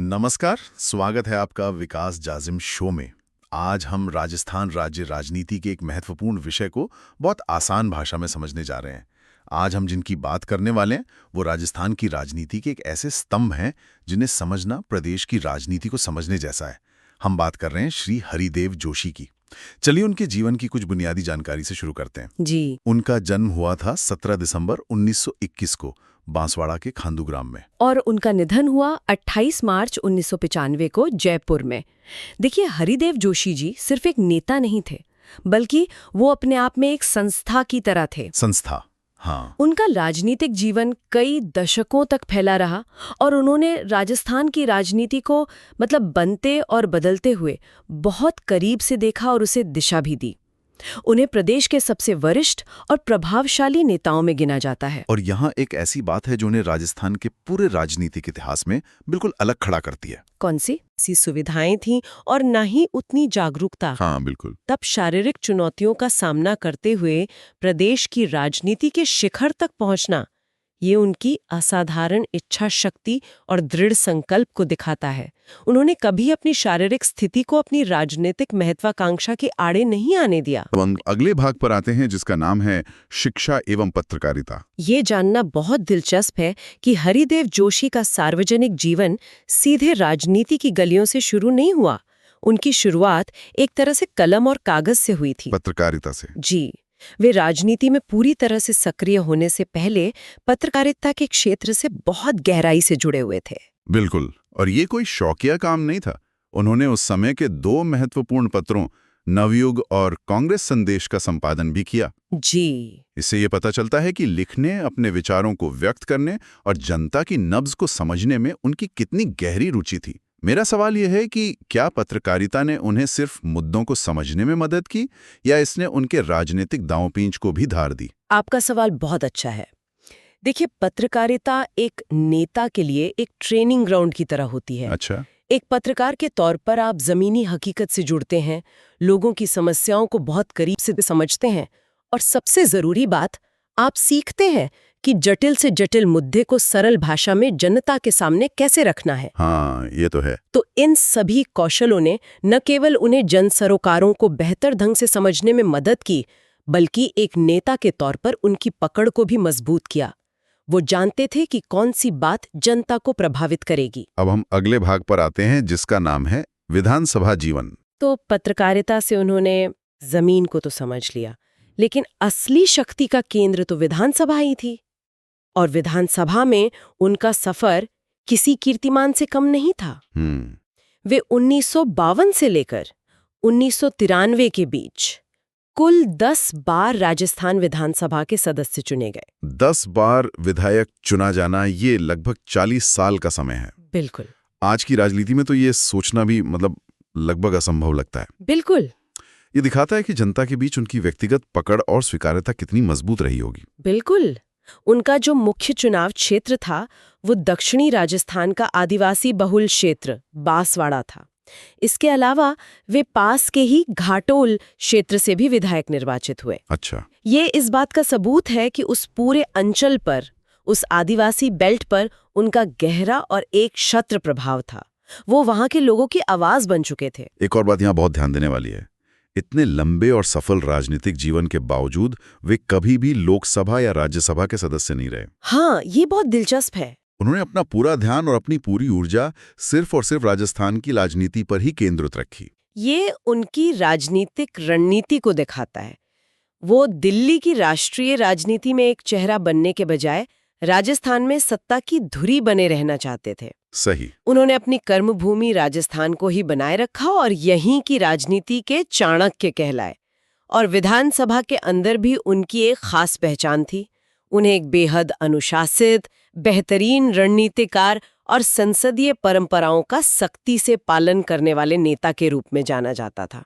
नमस्कार। स्वागत है आपका विकास जाजिम शो में। आज हम राजस्थान राज्य राजनीति के एक महत्वपूर्ण विषय को बहुत आसान भाषा में समझने जा रहे हैं। आज हम जिनकी बात करने वाले हैं वो राजस्थान की राजनीति के एक ऐसे स्तंभ हैं जिन्हें समझना प्रदेश की राजनीति को समझने जैसा है। हम बात कर रहे हैं श्री हरिदेव जोशी की। चलिए उनके जीवन की कुछ बुनियादी जानकारी से शुरू करते हैं। जी। उनका जन्म हुआ था 17 दिसंबर 1921 को बांसवाड़ा के खांदूग्राम में। और उनका निधन हुआ 28 मार्च 1995 को जयपुर में। देखिए, हरिदेव जोशी जी सिर्फ एक नेता नहीं थे, बल्कि वो अपने आप में एक संस्था की तरह थे। संस्था, हाँ। उनका राजनीतिक जीवन कई दशकों तक फैला रहा और उन्होंने राजस्थान की राजनीति को बनते और बदलते हुए बहुत करीब से देखा और उसे दिशा भी दी। उन्हें प्रदेश के सबसे वरिष्ठ और प्रभावशाली नेताओं में गिना जाता है। और यहाँ एक ऐसी बात है जो उन्हें राजस्थान के पूरे राजनीतिक इतिहास में बिल्कुल अलग खड़ा करती है। कौन सी? ऐसी सुविधाएं थीं और न ही उतनी जागरूकता। हाँ, बिल्कुल। तब शारीरिक चुनौतियों का सामना करते हुए प्रदेश की राजनीति के शिखर तक पहुंचना, ये उनकी असाधारण इच्छा शक्ति और दृढ़ संकल्प को दिखाता है। उन्होंने कभी अपनी शारीरिक स्थिति को अपनी राजनीतिक महत्वाकांक्षा के आड़े नहीं आने दिया। तो हम अगले भाग पर आते हैं जिसका नाम है शिक्षा एवं पत्रकारिता। ये जानना बहुत दिलचस्प है कि हरिदेव जोशी का सार्वजनिक जीवन सीधे राजनीति की गलियों से शुरू नहीं हुआ। उनकी शुरुआत एक तरह से कलम और कागज से हुई थी। पत्रकारिता से? जी। वे राजनीति में पूरी तरह से सक्रिय होने से पहले पत्रकारिता के क्षेत्र से बहुत गहराई से जुड़े हुए थे। बिल्कुल। और ये कोई शौकिया काम नहीं था। उन्होंने उस समय के दो महत्वपूर्ण पत्रों नवयुग और कांग्रेस संदेश का संपादन भी किया। जी। इससे ये पता चलता है कि लिखने, अपने विचारों को व्यक्त करने और जनता की नब्ज को समझने में उनकी कितनी गहरी रुचि थी। मेरा सवाल यह है कि क्या पत्रकारिता ने उन्हें सिर्फ मुद्दों को समझने में मदद की या इसने उनके राजनीतिक दांव-पेंच को भी धार दी? आपका सवाल बहुत अच्छा है। देखिए, पत्रकारिता एक नेता के लिए एक ट्रेनिंग ग्राउंड की तरह होती है। अच्छा। एक पत्रकार के तौर पर आप जमीनी हकीकत से जुड़ते हैं, लोगों की समस्याओं को बहुत करीब से समझते हैं और सबसे जरूरी बात, आप सीखते हैं कि जटिल से जटिल मुद्दे को सरल भाषा में जनता के सामने कैसे रखना है। हाँ, ये तो है। तो इन सभी कौशलों ने न केवल उन्हें जन सरोकारों को बेहतर ढंग से समझने में मदद की, बल्कि एक नेता के तौर पर उनकी पकड़ को भी मजबूत किया। वो जानते थे कि कौन सी बात जनता को प्रभावित करेगी। अब हम अगले भाग पर आते हैं जिसका नाम है विधानसभा जीवन। तो पत्रकारिता से उन्होंने जमीन को तो समझ लिया, लेकिन असली शक्ति का केंद्र तो विधानसभा ही थी। और विधानसभा में उनका सफर किसी कीर्तिमान से कम नहीं था। वे 1952 से लेकर 1993 के बीच कुल 10 बार राजस्थान विधानसभा के सदस्य चुने गए। 10 बार विधायक चुना जाना, ये लगभग 40 साल का समय है। बिल्कुल। आज की राजनीति में तो ये सोचना भी लगभग असंभव लगता है। बिल्कुल। ये दिखाता है कि जनता के बीच उनकी व्यक्तिगत पकड़ और स्वीकार्यता कितनी मजबूत रही होगी। बिल्कुल। उनका जो मुख्य चुनाव क्षेत्र था वो दक्षिणी राजस्थान का आदिवासी बहुल क्षेत्र बांसवाड़ा था। इसके अलावा वे पास के ही घाटोल क्षेत्र से भी विधायक निर्वाचित हुए। अच्छा। ये इस बात का सबूत है कि उस पूरे अंचल पर, उस आदिवासी बेल्ट पर उनका गहरा और एक छत्र प्रभाव था। वो वहां के लोगों की आवाज बन चुके थे। एक और बात यहाँ बहुत ध्यान देने वाली है, इतने लंबे और सफल राजनीतिक जीवन के बावजूद वे कभी भी लोकसभा या राज्यसभा के सदस्य नहीं रहे। हाँ, ये बहुत दिलचस्प है। उन्होंने अपना पूरा ध्यान और अपनी पूरी ऊर्जा सिर्फ और सिर्फ राजस्थान की राजनीति पर ही केंद्रित रखी। ये उनकी राजनीतिक रणनीति को दिखाता है। वो दिल्ली की राष्ट्रीय राजनीति में एक चेहरा बनने के बजाय राजस्थान में सत्ता की धुरी बने रहना चाहते थे। सही। उन्होंने अपनी कर्मभूमि राजस्थान को ही बनाए रखा और यहीं की राजनीति के चाणक्य कहलाए। और विधानसभा के अंदर भी उनकी एक खास पहचान थी। उन्हें एक बेहद अनुशासित, बेहतरीन रणनीतिकार और संसदीय परंपराओं का सख्ती से पालन करने वाले नेता के रूप में जाना जाता था।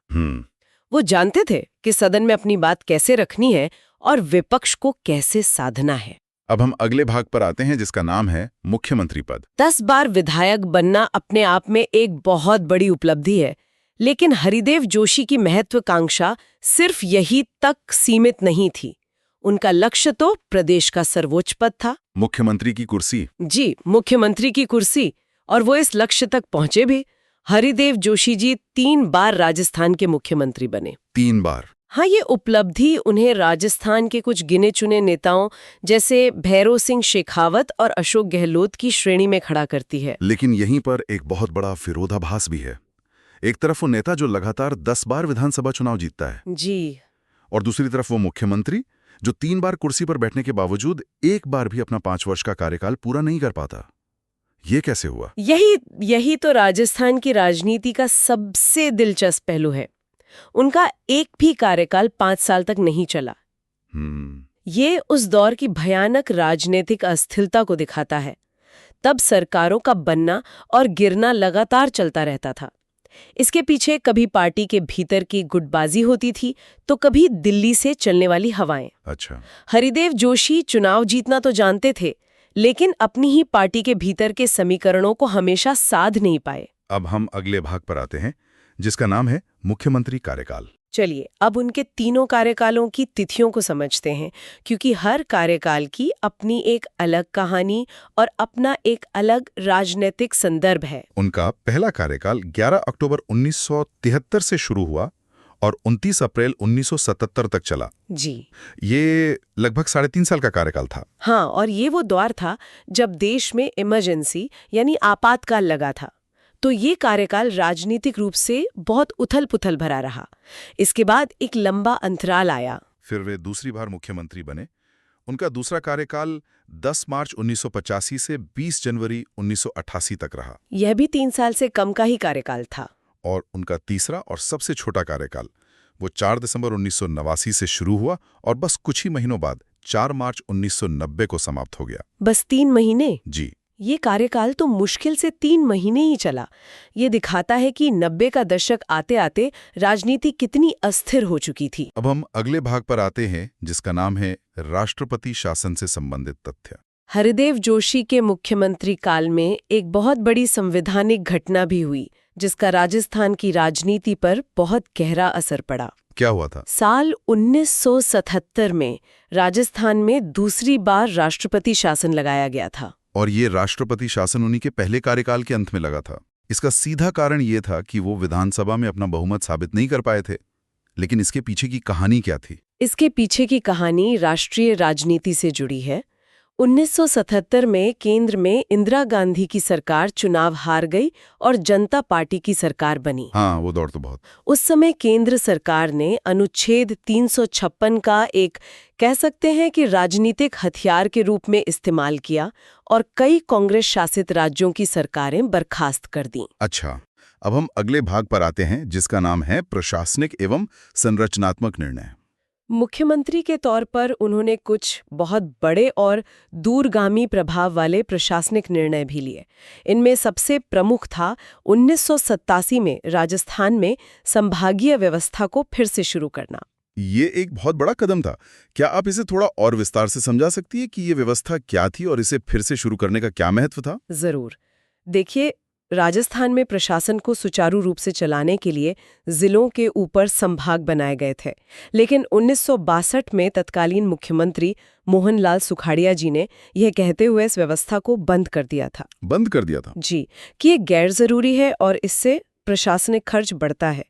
वो जानते थे कि सदन में अपनी बात कैसे रखनी है और विपक्ष को कैसे साधना है। अब हम अगले भाग पर आते हैं जिसका नाम है मुख्यमंत्री पद। 10 बार विधायक बनना अपने आप में एक बहुत बड़ी उपलब्धि है, लेकिन हरिदेव जोशी की महत्वाकांक्षा सिर्फ यही तक सीमित नहीं थी। उनका लक्ष्य तो प्रदेश का सर्वोच्च पद था, मुख्यमंत्री की कुर्सी। जी, मुख्यमंत्री की कुर्सी। और वो इस लक्ष्य तक पहुंचे भी। हरिदेव जोशी जी 3 बार राजस्थान के मुख्यमंत्री बने। 3 बार? हाँ, ये उपलब्धि उन्हें राजस्थान के कुछ गिने चुने नेताओं जैसे भैरों सिंह शेखावत और अशोक गहलोत की श्रेणी में खड़ा करती है। लेकिन यहीं पर एक बहुत बड़ा विरोधाभास भी है। एक तरफ वो नेता जो लगातार 10 बार विधानसभा चुनाव जीतता है, जी, और दूसरी तरफ वो मुख्यमंत्री जो 3 बार कुर्सी पर बैठने के बावजूद एक बार भी अपना 5 वर्ष का कार्यकाल पूरा नहीं कर पाता। ये कैसे हुआ? यही तो राजस्थान की राजनीति का सबसे दिलचस्प पहलू है। उनका एक भी कार्यकाल 5 साल तक नहीं चला। ये उस दौर की भयानक राजनीतिक अस्थिरता को दिखाता है। तब सरकारों का बनना और गिरना लगातार चलता रहता था। इसके पीछे कभी पार्टी के भीतर की गुटबाजी होती थी, तो कभी दिल्ली से चलने वाली हवाएं। अच्छा। हरिदेव जोशी चुनाव जीतना तो जानते थे, लेकिन अपनी ही पार्टी के भीतर के समीकरणों को हमेशा साध नहीं पाए। अब हम अगले भाग पर आते हैं, जिसका नाम है मुख्यमंत्री कार्यकाल। चलिए अब उनके तीनों कार्यकालों की तिथियों को समझते हैं, क्योंकि हर कार्यकाल की अपनी एक अलग कहानी और अपना एक अलग राजनीतिक संदर्भ है। उनका पहला कार्यकाल 11 अक्टूबर 1973 से शुरू हुआ और 29 अप्रैल 1977 तक चला। जी, ये लगभग 3.5 साल का कार्यकाल था। हाँ, और ये वो दौर था जब देश में इमरजेंसी यानी आपातकाल लगा था। तो ये कार्यकाल राजनीतिक रूप से बहुत उथल-पुथल भरा रहा। इसके बाद एक लंबा अंतराल आया। फिर वे दूसरी बार मुख्यमंत्री बने। उनका दूसरा कार्यकाल 10 मार्च 1985 से 20 जनवरी 1988 तक रहा। यह भी 3 साल से कम का ही कार्यकाल था। और उनका तीसरा और सबसे छोटा कार्यकाल वो 4 दिसंबर 1989 से शुरू हुआ और बस कुछ ही महीनों बाद 4 मार्च 1990 को समाप्त हो गया। बस 3 महीने? जी। ये कार्यकाल तो मुश्किल से 3 महीने ही चला। ये दिखाता है कि 90 का दशक आते आते राजनीति कितनी अस्थिर हो चुकी थी। अब हम अगले भाग पर आते हैं, जिसका नाम है राष्ट्रपति शासन से संबंधित तथ्य। हरिदेव जोशी के मुख्यमंत्री काल में एक बहुत बड़ी संवैधानिक घटना भी हुई, जिसका राजस्थान की राजनीति पर बहुत गहरा असर पड़ा। क्या हुआ था? साल 1977 में राजस्थान में दूसरी बार राष्ट्रपति शासन लगाया गया था। और ये राष्ट्रपति शासन उन्हीं के पहले कार्यकाल के अंत में लगा था। इसका सीधा कारण ये था कि वो विधानसभा में अपना बहुमत साबित नहीं कर पाए थे। लेकिन इसके पीछे की कहानी क्या थी? इसके पीछे की कहानी राष्ट्रीय राजनीति से जुड़ी है। 1977 में केंद्र में इंदिरा गांधी की सरकार चुनाव हार गई और जनता पार्टी की सरकार बनी। हाँ, वो दौर तो बहुत। उस समय केंद्र सरकार ने अनुच्छेद 356 का एक कह सकते हैं कि राजनीतिक हथियार के रूप में इस्तेमाल किया और कई कांग्रेस शासित राज्यों की सरकारें बर्खास्त कर दी। अच्छा, अब हम अगले भाग पर आते हैं, जिसका नाम है प्रशासनिक एवं संरचनात्मक निर्णय। मुख्यमंत्री के तौर पर उन्होंने कुछ बहुत बड़े और दूरगामी प्रभाव वाले प्रशासनिक निर्णय भी लिए। इनमें सबसे प्रमुख था 1987 में राजस्थान में संभागीय व्यवस्था को फिर से शुरू करना। ये एक बहुत बड़ा कदम था। क्या आप इसे थोड़ा और विस्तार से समझा सकती है कि ये व्यवस्था क्या थी और इसे फिर से शुरू करने का क्या महत्व था? जरूर। देखिए, राजस्थान में प्रशासन को सुचारू रूप से चलाने के लिए जिलों के ऊपर संभाग बनाए गए थे, लेकिन 1962 में तत्कालीन मुख्यमंत्री मोहनलाल सुखाड़िया जी ने यह कहते हुए इस व्यवस्था को बंद कर दिया था। बंद कर दिया था? जी, कि ये गैर जरूरी है और इससे प्रशासनिक खर्च बढ़ता है।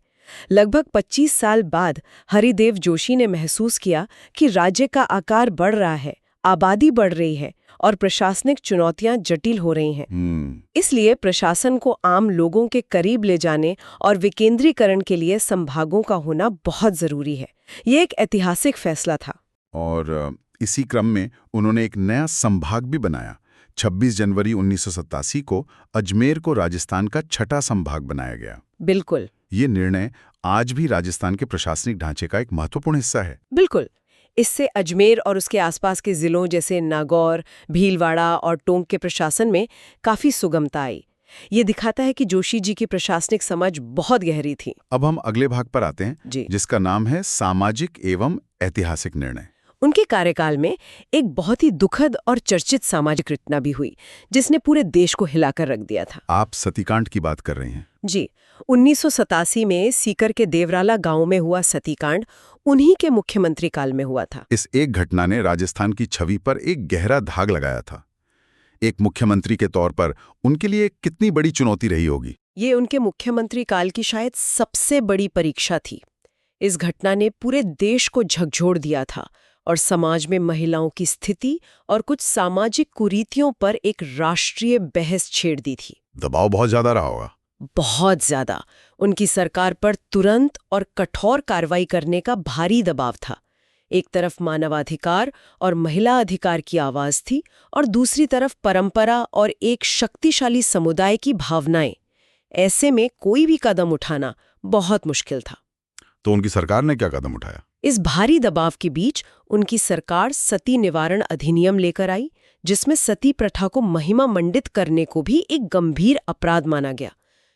लगभग 25 साल बाद हरिदेव जोशी ने महसूस किया कि राज्य का आकार बढ़ रहा है, आबादी बढ़ रही है और प्रशासनिक चुनौतियां जटिल हो रही हैं। इसलिए प्रशासन को आम लोगों के करीब ले जाने और विकेंद्रीकरण के लिए संभागों का होना बहुत जरूरी है। ये एक ऐतिहासिक फैसला था। और इसी क्रम में उन्होंने एक नया संभाग भी बनाया। 26 जनवरी 1987 को अजमेर को राजस्थान का 6ठा संभाग बनाया गया। बिल्कुल। ये निर्णय आज भी राजस्थान के प्रशासनिक ढांचे का एक महत्वपूर्ण हिस्सा है। बिल्कुल। इससे अजमेर और उसके आसपास के जिलों जैसे नागौर, भीलवाड़ा और टोंक के प्रशासन में काफी सुगमता आई। ये दिखाता है कि जोशी जी की प्रशासनिक समझ बहुत गहरी थी। अब हम अगले भाग पर आते हैं, जिसका नाम है सामाजिक एवं ऐतिहासिक निर्णय। उनके कार्यकाल में एक बहुत ही दुखद और चर्चित सामाजिक घटना भी हुई, जिसने पूरे देश को हिलाकर रख दिया था। आप सतीकांड की बात कर रहे हैं? जी। 1987 में सीकर के देवराला गांव में हुआ सतीकांड उन्हीं के मुख्यमंत्री काल में हुआ था। इस एक घटना ने राजस्थान की छवि पर एक गहरा दाग लगाया था। एक मुख्यमंत्री के तौर पर उनके लिए कितनी बड़ी चुनौती रही होगी? ये उनके मुख्यमंत्री काल की शायद सबसे बड़ी परीक्षा थी। इस घटना ने पूरे देश को झकझोर दिया था और समाज में महिलाओं की स्थिति और कुछ सामाजिक कुरीतियों पर एक राष्ट्रीय बहस छेड़ दी थी। दबाव बहुत ज्यादा रहा होगा। बहुत ज्यादा। उनकी सरकार पर तुरंत और कठोर कार्रवाई करने का भारी दबाव था। एक तरफ मानवाधिकार और महिला अधिकार की आवाज थी और दूसरी तरफ परंपरा और एक शक्तिशाली समुदाय की भावनाएं। ऐसे में कोई भी कदम उठाना बहुत मुश्किल था। तो उनकी सरकार ने क्या कदम उठाया? इस भारी दबाव के बीच उनकी सरकार सती निवारण अधिनियम लेकर आई, जिसमें सती प्रथा को महिमा मंडित करने को भी एक गंभीर अपराध माना गया।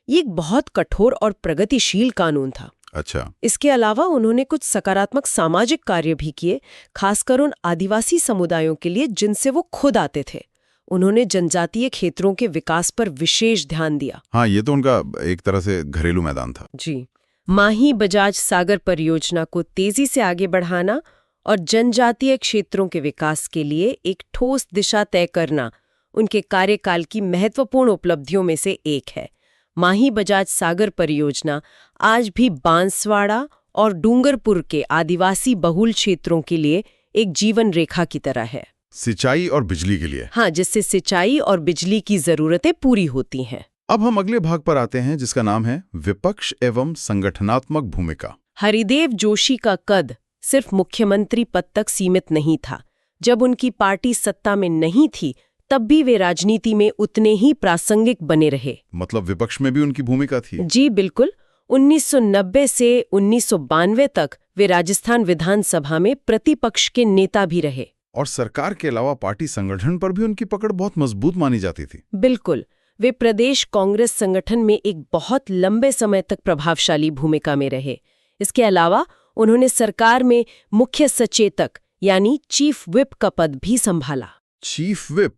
ये एक बहुत कठोर और प्रगतिशील कानून था। अच्छा। इसके अलावा उन्होंने कुछ सकारात्मक सामाजिक कार्य भी किए, खासकर उन आदिवासी समुदायों के लिए जिनसे वो खुद आते थे। उन्होंने जनजातीय क्षेत्रों के विकास पर विशेष ध्यान दिया। हाँ, ये तो उनका एक तरह से घरेलू मैदान था। जी। माही बजाज सागर परियोजना को तेजी से आगे बढ़ाना और जनजातीय क्षेत्रों के विकास के लिए एक ठोस दिशा तय करना उनके कार्यकाल की महत्वपूर्ण उपलब्धियों में से एक है। माही बजाज सागर परियोजना आज भी बांसवाड़ा और डूंगरपुर के आदिवासी बहुल क्षेत्रों के लिए एक जीवन रेखा की तरह है। सिंचाई और बिजली के लिए। हाँ, जिससे सिंचाई और बिजली की जरूरतें पूरी होती हैं। अब हम अगले भाग पर आते हैं, जिसका नाम है विपक्ष एवं संगठनात्मक भूमिका। हरिदेव जोशी का कद सिर्फ मुख्यमंत्री पद तक सीमित नहीं था। जब उनकी पार्टी सत्ता में नहीं थी, तब भी वे राजनीति में उतने ही प्रासंगिक बने रहे। मतलब विपक्ष में भी उनकी भूमिका थी? जी बिल्कुल। 1990 से 1992 तक वे राजस्थान विधानसभा में प्रतिपक्ष के नेता भी रहे। और सरकार के अलावा पार्टी संगठन पर भी उनकी पकड़ बहुत मजबूत मानी जाती थी। बिल्कुल। वे प्रदेश कांग्रेस संगठन में एक बहुत लंबे समय तक प्रभावशाली भूमिका में रहे। इसके अलावा उन्होंने सरकार में मुख्य सचेतक यानी चीफ व्हिप का पद भी संभाला। चीफ व्हिप,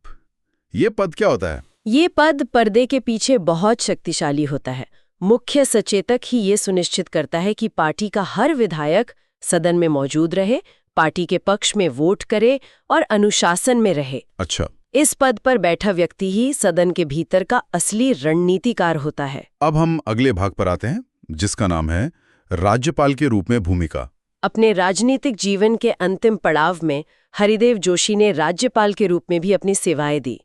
ये पद क्या होता है? ये पद पर्दे के पीछे बहुत शक्तिशाली होता है। मुख्य सचेतक ही ये सुनिश्चित करता है कि पार्टी का हर विधायक सदन में मौजूद रहे, पार्टी के पक्ष में वोट करे और अनुशासन में रहे। अच्छा। इस पद पर बैठा व्यक्ति ही सदन के भीतर का असली रणनीतिकार होता है। अब हम अगले भाग पर आते हैं, जिसका नाम है राज्यपाल के रूप में भूमिका। अपने राजनीतिक जीवन के अंतिम पड़ाव में हरिदेव जोशी ने राज्यपाल के रूप में भी अपनी सेवाएं दी।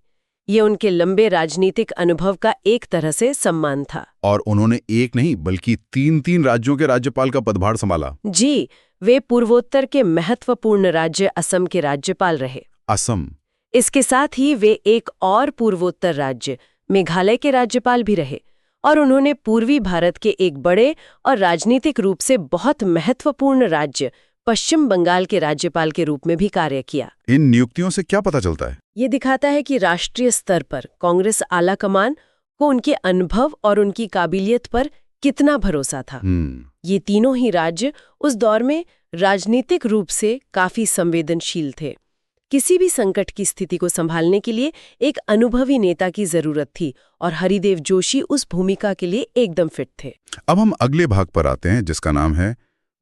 ये उनके लंबे राजनीतिक अनुभव का एक तरह से सम्मान था। और उन्होंने एक नहीं बल्कि 3 राज्यों के राज्यपाल का पदभार संभाला। जी, वे पूर्वोत्तर के महत्वपूर्ण राज्य असम के राज्यपाल रहे। असम। इसके साथ ही वे एक और पूर्वोत्तर राज्य मेघालय के राज्यपाल भी रहे और उन्होंने पूर्वी भारत के एक बड़े और राजनीतिक रूप से बहुत महत्वपूर्ण राज्य पश्चिम बंगाल के राज्यपाल के रूप में भी कार्य किया। इन नियुक्तियों से क्या पता चलता है? ये दिखाता है कि राष्ट्रीय स्तर पर कांग्रेस आला कमान को उनके अनुभव और उनकी काबिलियत पर कितना भरोसा था। ये तीनों ही राज्य उस दौर में राजनीतिक रूप से काफी संवेदनशील थे। किसी भी संकट की स्थिति को संभालने के लिए एक अनुभवी नेता की जरूरत थी और हरिदेव जोशी उस भूमिका के लिए एकदम फिट थे। अब हम अगले भाग पर आते हैं, जिसका नाम है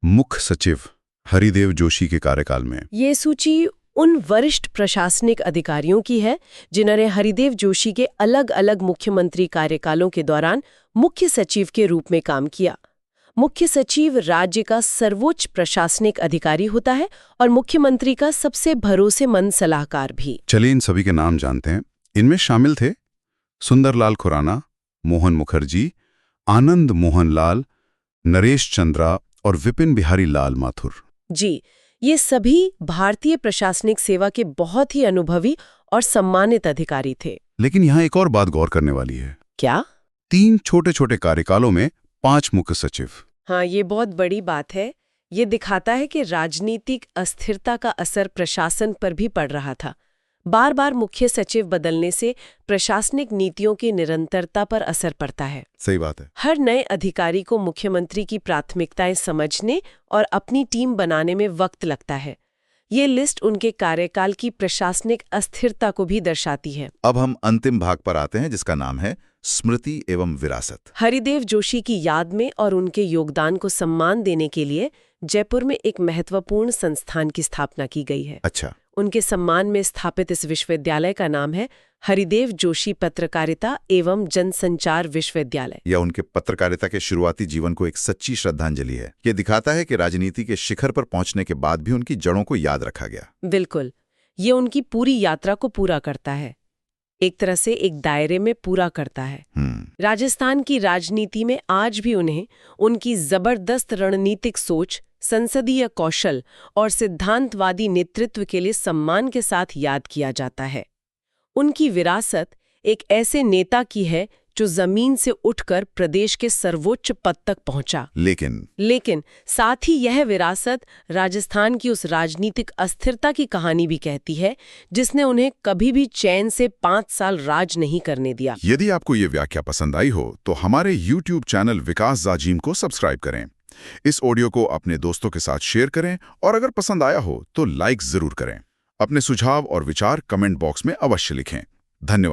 मुख्य सचिव हरिदेव जोशी के कार्यकाल में। ये सूची उन वरिष्ठ प्रशासनिक अधिकारियों की है जिन्होंने हरिदेव जोशी के अलग अलग मुख्यमंत्री कार्यकालों के दौरान मुख्य सचिव के रूप में काम किया। मुख्य सचिव राज्य का सर्वोच्च प्रशासनिक अधिकारी होता है और मुख्यमंत्री का सबसे भरोसेमंद सलाहकार भी। चलिए इन सभी के नाम जानते हैं। इनमें शामिल थे सुंदरलाल खुराना, मोहन मुखर्जी, आनंद मोहन लाल, नरेश चंद्रा और विपिन बिहारी लाल माथुर। जी, ये सभी भारतीय प्रशासनिक सेवा के बहुत ही अनुभवी और सम्मानित अधिकारी थे। लेकिन यहाँ एक और बात गौर करने वाली है। क्या? 3 छोटे-छोटे कार्यकालों में 5 मुख्य सचिव। हाँ, ये बहुत बड़ी बात है। ये दिखाता है कि राजनीतिक अस्थिरता का असर प्रशासन पर भी पड़ रहा था। बार बार मुख्य सचिव बदलने से प्रशासनिक नीतियों की निरंतरता पर असर पड़ता है। सही बात है। हर नए अधिकारी को मुख्यमंत्री की प्राथमिकताएं समझने और अपनी टीम बनाने में वक्त लगता है। ये लिस्ट उनके कार्यकाल की प्रशासनिक अस्थिरता को भी दर्शाती है। अब हम अंतिम भाग पर आते हैं, जिसका नाम है स्मृति एवं विरासत। हरिदेव जोशी की याद में और उनके योगदान को सम्मान देने के लिए जयपुर में एक महत्वपूर्ण संस्थान की स्थापना की गई है। अच्छा। उनके सम्मान में स्थापित इस विश्वविद्यालय का नाम है हरिदेव जोशी पत्रकारिता एवं जनसंचार विश्वविद्यालय। यह उनके पत्रकारिता के शुरुआती जीवन को एक सच्ची श्रद्धांजलि है। ये दिखाता है कि राजनीति के शिखर पर पहुंचने के बाद भी उनकी जड़ों को याद रखा गया। बिल्कुल, ये उनकी पूरी यात्रा को पूरा करता है, एक तरह से एक दायरे में पूरा करता है। राजस्थान की राजनीति में आज भी उन्हें उनकी जबरदस्त रणनीतिक सोच, संसदीय कौशल और सिद्धांतवादी नेतृत्व के लिए सम्मान के साथ याद किया जाता है। उनकी विरासत एक ऐसे नेता की है जो जमीन से उठकर प्रदेश के सर्वोच्च पद तक पहुंचा। लेकिन साथ ही यह विरासत राजस्थान की उस राजनीतिक अस्थिरता की कहानी भी कहती है जिसने उन्हें कभी भी चैन से 5 साल राज नहीं करने दिया। यदि आपको ये व्याख्या पसंद आई हो तो हमारे YouTube चैनल विकास जाजिम को सब्सक्राइब करें। इस ऑडियो को अपने दोस्तों के साथ शेयर करें और अगर पसंद आया हो तो लाइक जरूर करें। अपने सुझाव और विचार कमेंट बॉक्स में अवश्य लिखें। धन्यवाद।